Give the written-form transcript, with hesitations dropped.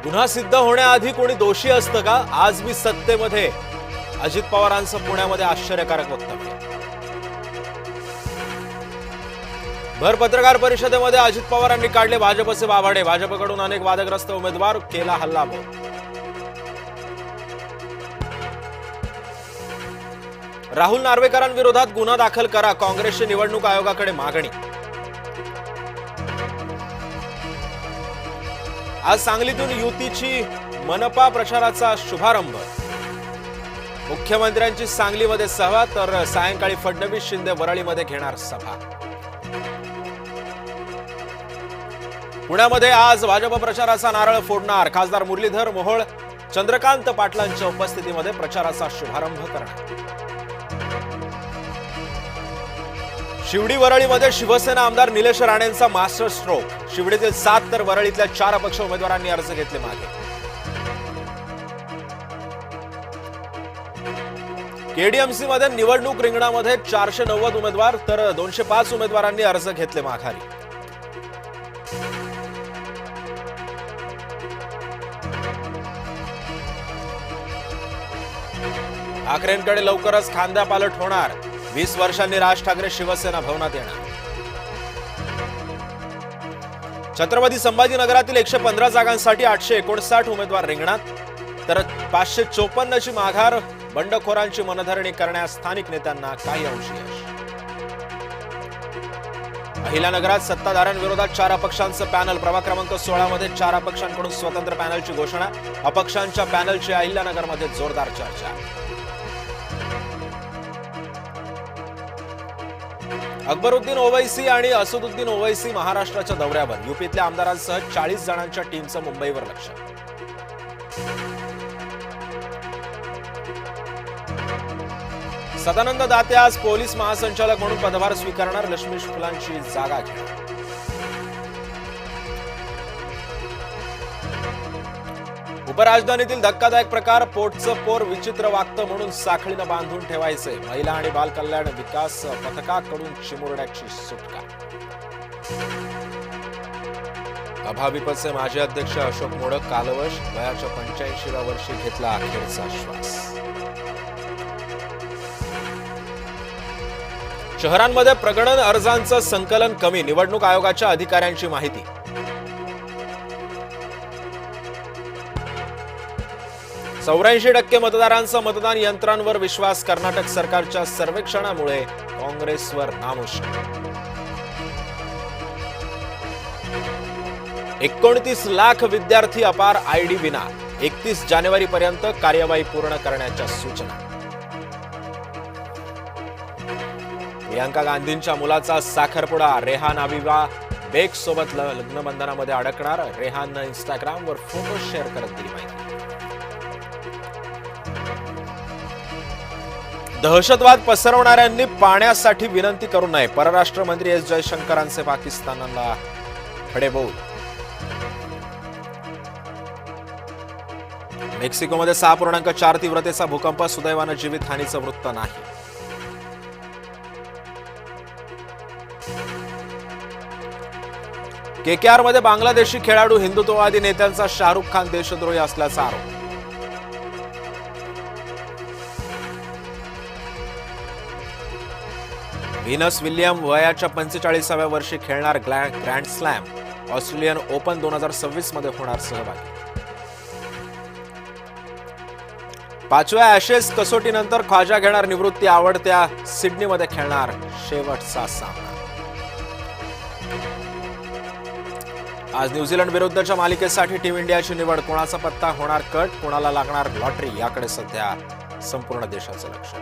गुन्हा सिद्ध होण्याआधी कोणी दोषी असतं का? आज मी सत्तेमध्ये. अजित पवारांचं पुण्यामध्ये आश्चर्यकारक वक्तव्य. भर पत्रकार परिषदेमध्ये अजित पवारांनी काढले भाजपचे बाभाडे. भाजपकडून अनेक वादग्रस्त उमेदवार, केला हल्लाबोल. राहुल नार्वेकरांविरोधात गुन्हा दाखल करा, काँग्रेसची निवडणूक आयोगाकडे मागणी. आज सांगलीतून युतीची मनपा प्रचाराचा शुभारंभ. मुख्यमंत्र्यांची सांगलीमध्ये सभा, तर सायंकाळी फडणवीस शिंदे वरळीमध्ये घेणार सभा. पुण्यामध्ये आज भाजप प्रचाराचा नारळ फोडणार. खासदार मुरलीधर मोहोळ चंद्रकांत पाटलांच्या उपस्थितीमध्ये प्रचाराचा शुभारंभ करणार. शिवडी वरळीमध्ये शिवसेना आमदार निलेश राणेंचा मास्टर स्ट्रोक. शिवडीतील 7 तर वरळीतल्या 4 अपक्ष उमेदवारांनी अर्ज घेतले मागे. केडीएमसी मध्ये निवडणूक रिंगणामध्ये 490 उमेदवार, तर 205 उमेदवारांनी अर्ज घेतले माघारी. ठाकरेंकडे लवकरच खांद्यापालट होणार. 20 वर्षांनी राज ठाकरे शिवसेना भवनात येणार. छत्रपती संभाजीनगरातील 115 जागांसाठी 859 उमेदवार रिंगणात, तर 554ची माघार. बंडखोरांची मनधरणी करण्यास स्थानिक नेत्यांना काही अंशी यश. अहिल्यानगरात सत्ताधाऱ्यांविरोधात 4 अपक्षांचं पॅनल. प्रभाग क्रमांक 16 मध्ये 4 अपक्षांकडून स्वतंत्र पॅनलची घोषणा. अपक्षांच्या पॅनलची अहिल्यानगरमध्ये जोरदार चर्चा. अकबरुद्दीन ओवैसी आणि असदुद्दीन ओवैसी महाराष्ट्राच्या दौऱ्यावर. युपीतल्या आमदारांसह 40 जणांच्या टीमचं मुंबईवर लक्ष. सदानंद दाते आज पोलीस महासंचालक म्हणून पदभार स्वीकारणार. लक्ष्मी शुक्लांची जागा घेणार. उपराजधानीतील धक्कादायक प्रकार. पोटचं पोर विचित्र वागतं म्हणून साखळीनं बांधून ठेवायचे. महिला आणि बाल कल्याण विकास पथकाकडून चिमुरड्याची सुटका. अभाविपचे माजी अध्यक्ष अशोक मोडक कालवश. वयाच्या 85व्या वर्षी घेतला अखेरचा श्वास. शहरांमध्ये प्रगणन अर्जांचं संकलन कमी. निवडणूक आयोगाच्या अधिकाऱ्यांची माहिती. चौऱ्याऐंशी 84% मतदारांचा मतदान यंत्रांवर विश्वास. कर्नाटक सरकारच्या सर्वेक्षणामुळे काँग्रेसवर नामुष्की. 29 लाख विद्यार्थी अपार आयडी विना. 31 जानेवारीपर्यंत कार्यवाही पूर्ण करण्याच्या सूचना. प्रियांका गांधींच्या मुलाचा साखरपुडा. रेहान अबिबा बेग सोबत लग्नबंधनामध्ये अडकणार. रेहाननं इंस्टाग्रामवर फोटो शेअर करत दिली माहिती. दहशतवाद पसरवणाऱ्यांनी पाण्यासाठी विनंती करू नये. परराष्ट्र मंत्री एस जयशंकरांचे पाकिस्तानला खडेबोल. मेक्सिकोमध्ये 6.4 तीव्रतेचा भूकंप. सुदैवानं जीवितहानीचं वृत्त नाही. केकेआर मध्ये बांगलादेशी खेळाडू. हिंदुत्ववादी नेत्यांचा शाहरुख खान देशद्रोही असल्याचा आरोप. व्हीनस विल्यम वयाच्या 45व्या वर्षी खेळणार ग्रँड स्लॅम. ऑस्ट्रेलियन ओपन 2026 मध्ये होणार सहभागी. 5व्या ॲशेस कसोटीनंतर ख्वाजा घेणार निवृत्ती. आवडत्या सिडनीमध्ये खेळणार शेवटचा सामना. आज न्यूझीलंड विरुद्धच्या मालिकेसाठी टीम इंडियाची निवड. कोणाचा पत्ता होणार कट, कोणाला लागणार लॉटरी, याकडे सध्या संपूर्ण देशाचं लक्ष.